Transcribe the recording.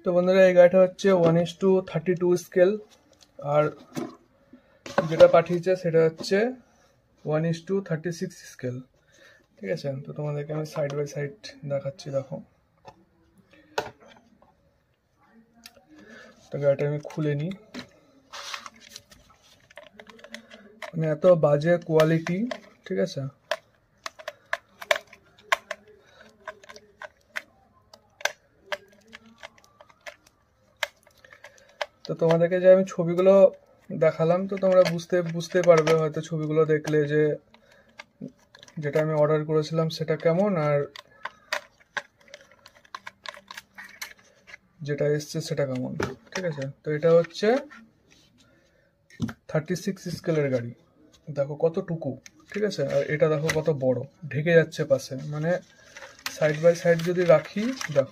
তো বন্ধুরা এই গাড়িটা হচ্ছে 1:32 স্কেল, আর যেটা পাঠিয়েছে সেটা হচ্ছে 1:36 স্কেল। ঠিক আছে, তো তোমাদেরকে আমি সাইড বাই সাইড দেখাচ্ছি। দেখো, তো গাড়িটা আমি খুলে নিই। মানে এত বাজে কোয়ালিটি, ঠিক আছে। তো তোমাদেরকে যে আমি ছবিগুলো দেখালাম, তো তোমরা বুঝতে পারবে হয়তো ছবিগুলো দেখলে যে যেটা আমি অর্ডার করেছিলাম সেটা কেমন আর যেটা এসছে সেটা কেমন। ঠিক আছে, তো এটা হচ্ছে 36 স্কেলের গাড়ি। দেখো কতটুকু, ঠিক আছে, আর এটা দেখো কত বড়, ঢেকে যাচ্ছে পাশে। মানে সাইড বাই সাইড যদি রাখি, দেখো